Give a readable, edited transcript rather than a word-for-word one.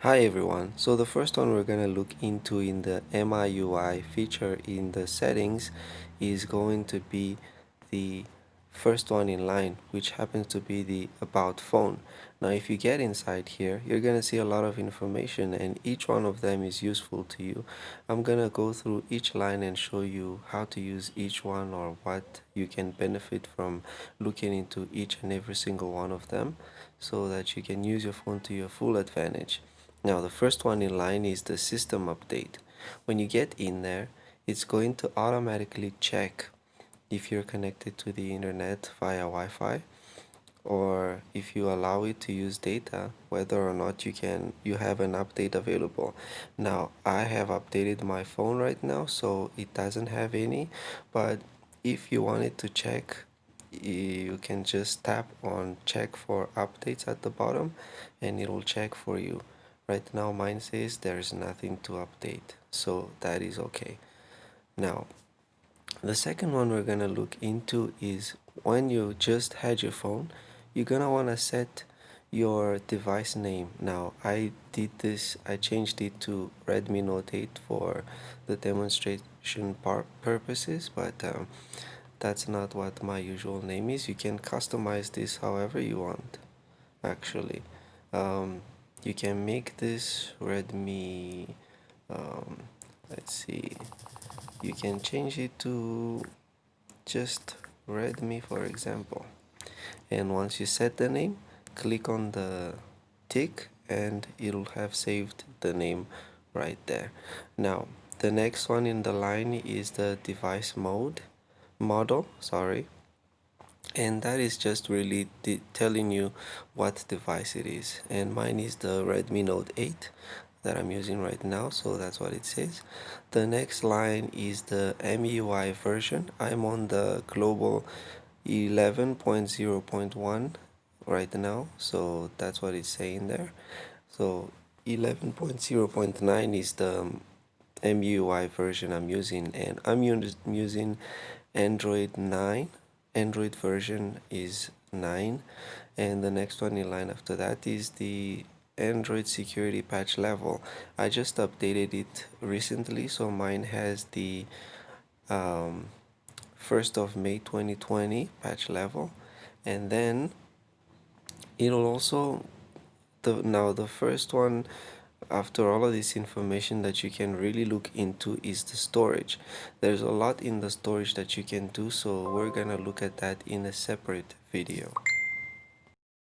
Hi everyone. So the first one we're going to look into in the MIUI feature in the settings is going to be the first one in line, which happens to be the about phone. Now if you get inside here, you're going to see a lot of information and each one of them is useful to you. I'm going to go through each line and show you how to use each one or what you can benefit from looking into each and every single one of them so that you can use your phone to your full advantage. Now, the first one in line is the system update. When you get in there, it's going to automatically check if you're connected to the internet via Wi-Fi or if you allow it to use data, whether or not you have an update available. Now, I have updated my phone right now, so it doesn't have any, but if you wanted to check, you can just tap on check for updates at the bottom and it'll check for you. Right now mine says there's nothing to update, so that is okay. Now, the second one we're gonna look into is when you just had your phone, you're gonna wanna set your device name. Now, I did this, I changed it to Redmi Note 8 for the demonstration purposes, but that's not what my usual name is. You can customize this however you want, actually. Um, you can make this Redmi, um, let's see, you can change it to just Redmi, for example. And once you set the name, click on the tick and it'll have saved the name right there. Now, the next one in the line is the device model, sorry, and that is just really telling you what device it is, and mine is the Redmi Note 8 that I'm using right now, so that's what it says. The next line is the MIUI version. I'm on the global 11.0.1 right now, so that's what it's saying there. So 11.0.9 is the MIUI version I'm using, and I'm using Android 9. Android version is 9, and the next one in line after that is the Android security patch level. I just updated it recently, so mine has the 1st of May 2020 patch level, and then it'll also now the first one after all of this information that you can really look into is the storage. There's a lot in the storage that you can do, so we're gonna look at that in a separate video.